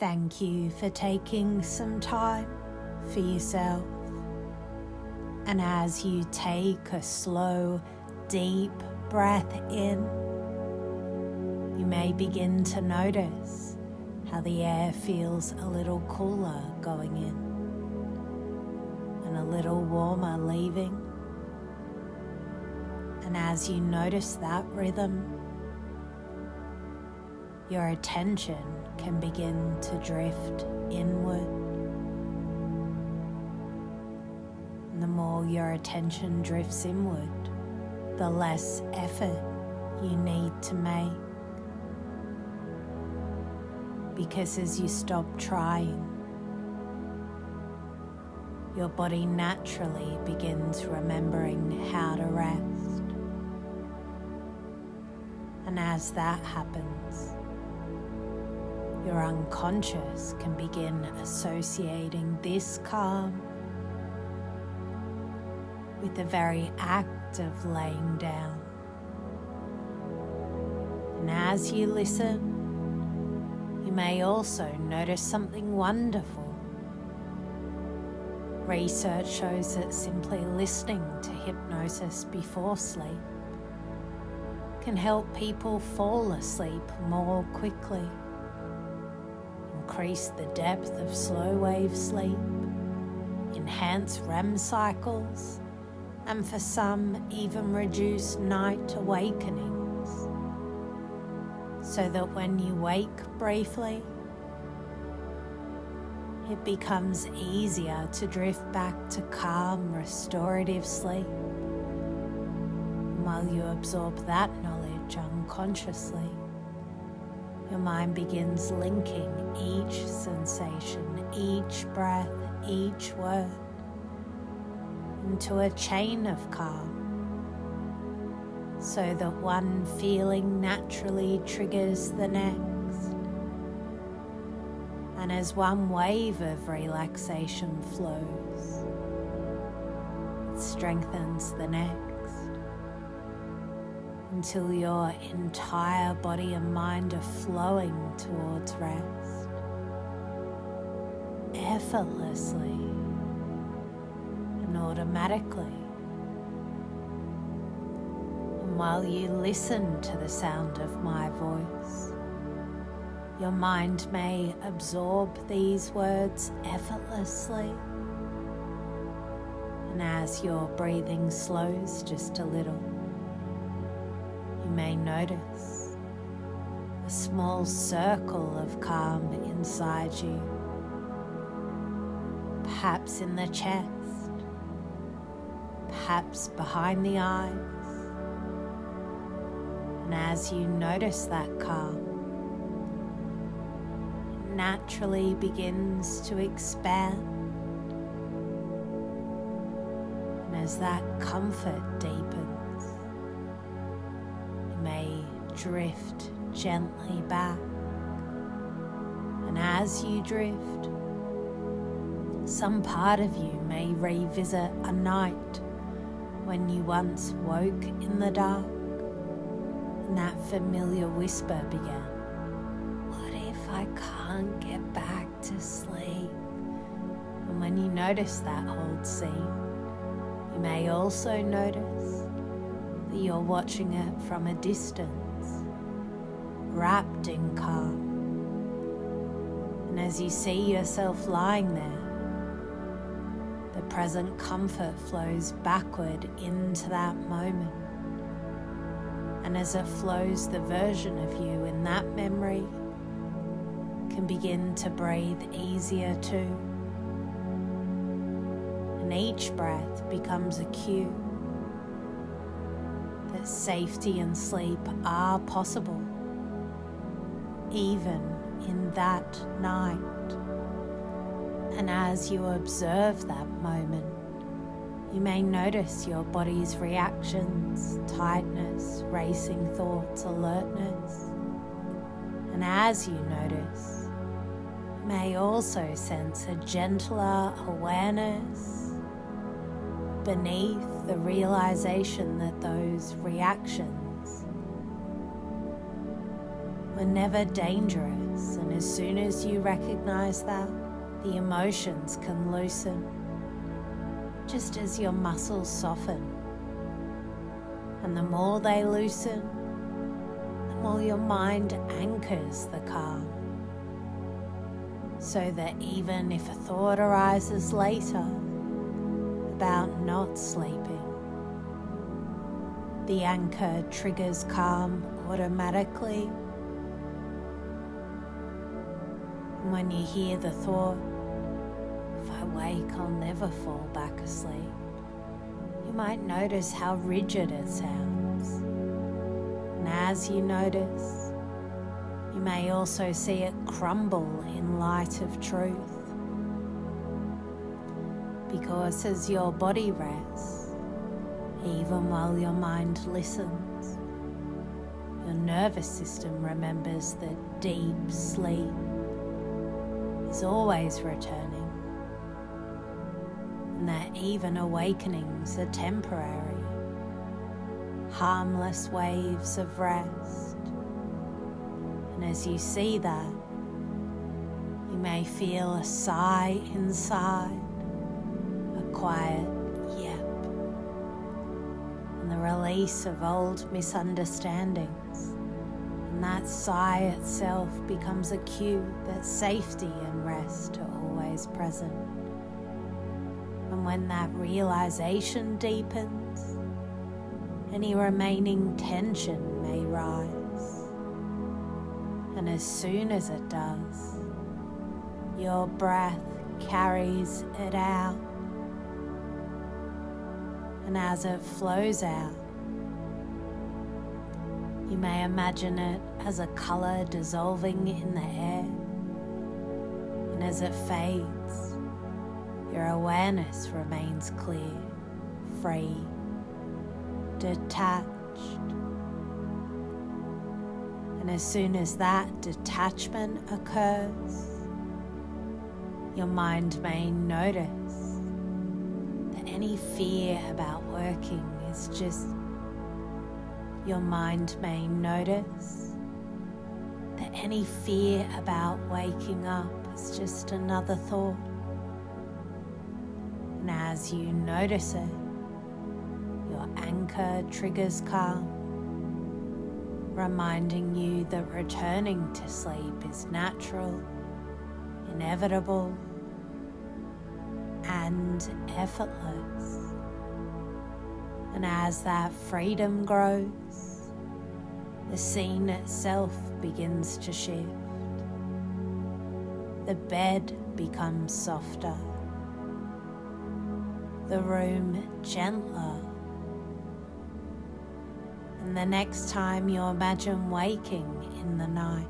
Thank you for taking some time for yourself. And as you take a slow, deep breath in, you may begin to notice how the air feels a little cooler going in and a little warmer leaving. And as you notice that rhythm, your attention can begin to drift inward. And the more your attention drifts inward, the less effort you need to make. Because as you stop trying, your body naturally begins remembering how to rest. And as that happens, your unconscious can begin associating this calm with the very act of laying down. And as you listen, you may also notice something wonderful. Research shows that simply listening to hypnosis before sleep can help people fall asleep more quickly, increase the depth of slow wave sleep, enhance REM cycles, and for some even reduce night awakenings, so that when you wake briefly, it becomes easier to drift back to calm, restorative sleep. And while you absorb that knowledge unconsciously, your mind begins linking each sensation, each breath, each word into a chain of calm, so that one feeling naturally triggers the next. And as one wave of relaxation flows, it strengthens the next, until your entire body and mind are flowing towards rest, effortlessly and automatically. And while you listen to the sound of my voice, your mind may absorb these words effortlessly. And as your breathing slows just a little, you may notice a small circle of calm inside you, perhaps in the chest, perhaps behind the eyes. And as you notice that calm, it naturally begins to expand. And as that comfort deepens, may drift gently back. And as you drift, some part of you may revisit a night when you once woke in the dark, and that familiar whisper began, "What if I can't get back to sleep?" And when you notice that old scene, you may also notice that you're watching it from a distance, wrapped in calm. And as you see yourself lying there, the present comfort flows backward into that moment. And as it flows, the version of you in that memory can begin to breathe easier too. And each breath becomes a cue that safety and sleep are possible, even in that night. And as you observe that moment, you may notice your body's reactions, tightness, racing thoughts, alertness. And as you notice, you may also sense a gentler awareness beneath the realization that those reactions were never dangerous, and as soon as you recognize that, the emotions can loosen, just as your muscles soften. And the more they loosen, the more your mind anchors the calm, so that even if a thought arises later about not sleeping, the anchor triggers calm automatically. And when you hear the thought, "If I wake, I'll never fall back asleep," you might notice how rigid it sounds. And as you notice, you may also see it crumble in light of truth. Because as your body rests, even while your mind listens, your nervous system remembers that deep sleep is always returning, and that even awakenings are temporary, harmless waves of rest. And as you see that, you may feel a sigh inside, a quiet yep, and the release of old misunderstandings. And that sigh itself becomes a cue that safety and rest are always present. And when that realization deepens, any remaining tension may rise. And as soon as it does, your breath carries it out. And as it flows out, you may imagine it as a color dissolving in the air. And as it fades, your awareness remains clear, free, detached. And as soon as that detachment occurs, your mind may notice that any fear about working is just, your mind may notice that any fear about waking up is just another thought. And as you notice it, your anchor triggers calm, reminding you that returning to sleep is natural, inevitable, and effortless. And as that freedom grows, the scene itself begins to shift. The bed becomes softer, the room gentler. And the next time you imagine waking in the night,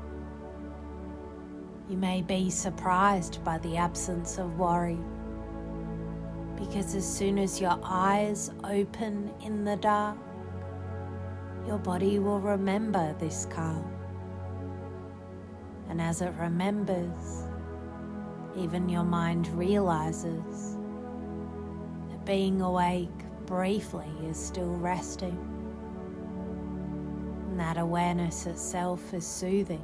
you may be surprised by the absence of worry, because as soon as your eyes open in the dark, your body will remember this calm. And as it remembers, even your mind realizes that being awake briefly is still resting. And that awareness itself is soothing.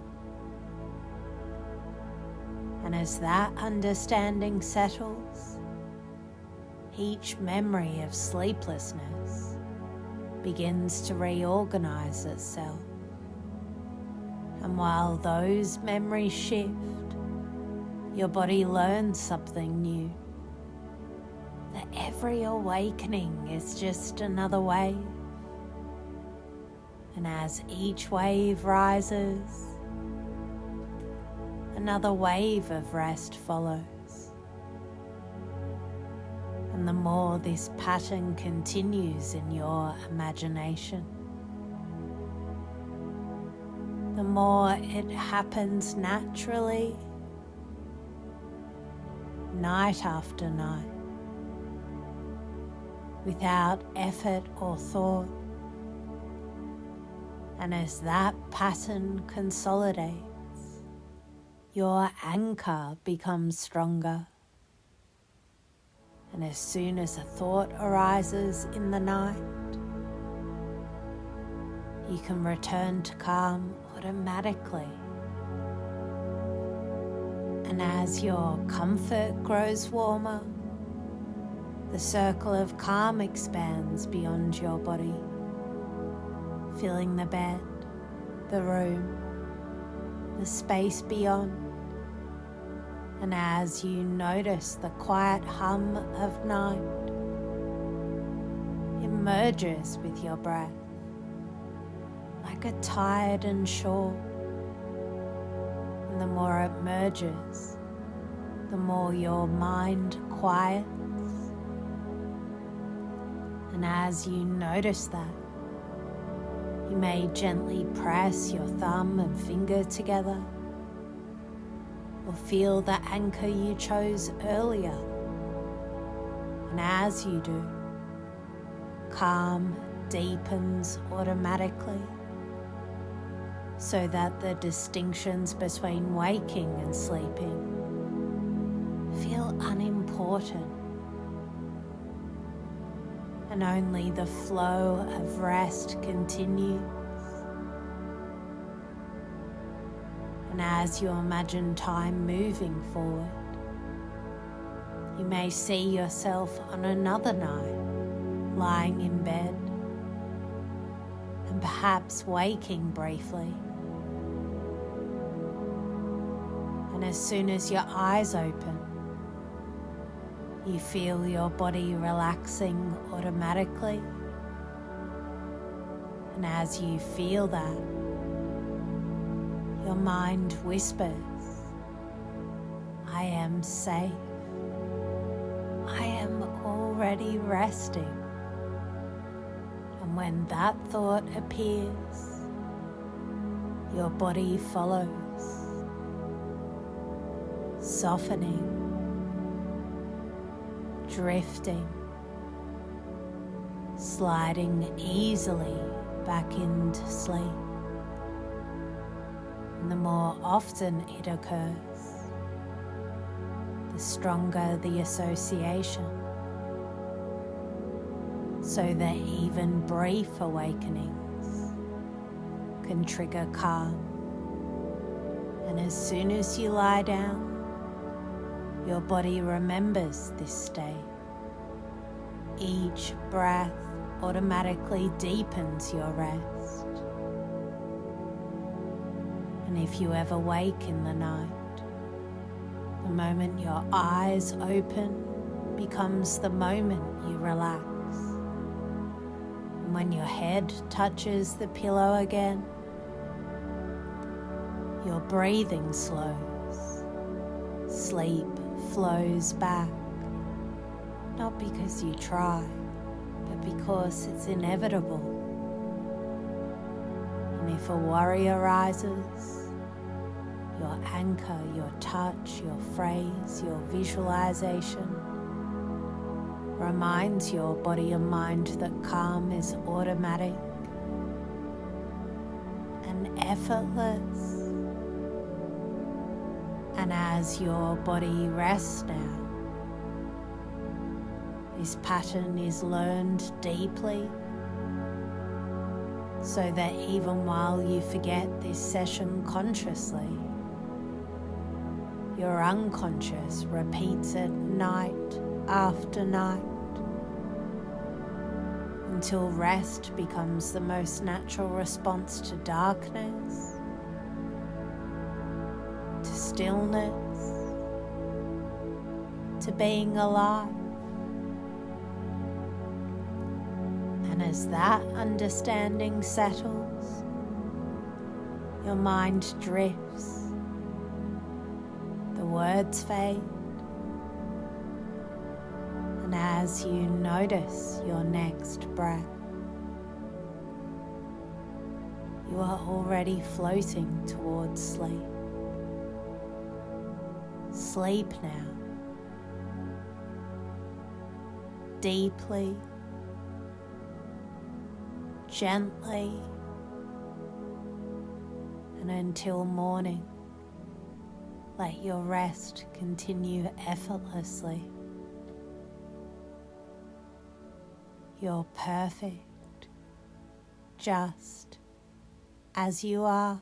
And as that understanding settles, each memory of sleeplessness begins to reorganize itself. And while those memories shift, your body learns something new. That every awakening is just another wave. And as each wave rises, another wave of rest follows. And the more this pattern continues in your imagination, the more it happens naturally, night after night, without effort or thought. And as that pattern consolidates, your anchor becomes stronger. And as soon as a thought arises in the night, you can return to calm automatically. And as your comfort grows warmer, the circle of calm expands beyond your body, filling the bed, the room, the space beyond. And as you notice the quiet hum of night, it merges with your breath like a tide and shore. And the more it merges, the more your mind quiets. And as you notice that, you may gently press your thumb and finger together, or feel the anchor you chose earlier. And as you do, calm deepens automatically, so that the distinctions between waking and sleeping feel unimportant, and only the flow of rest continues. And as you imagine time moving forward, you may see yourself on another night, lying in bed, and perhaps waking briefly. And as soon as your eyes open, you feel your body relaxing automatically. And as you feel that, your mind whispers, "I am safe. I am already resting." And when that thought appears, your body follows, softening, drifting, sliding easily back into sleep. And the more often it occurs, the stronger the association, so that even brief awakenings can trigger calm. And as soon as you lie down, your body remembers this state. Each breath automatically deepens your rest. And if you ever wake in the night, the moment your eyes open becomes the moment you relax. And when your head touches the pillow again, your breathing slows. Sleep flows back, not because you try, but because it's inevitable. And if a worry arises, your anchor, your touch, your phrase, your visualization reminds your body and mind that calm is automatic and effortless. And as your body rests now, this pattern is learned deeply, so that even while you forget this session consciously, your unconscious repeats it night after night, until rest becomes the most natural response to darkness, to stillness, to being alive. And as that understanding settles, your mind drifts, the words fade, and as you notice your next breath, you are already floating towards sleep. Sleep now, deeply, gently, and until morning, let your rest continue effortlessly. You're perfect, just as you are.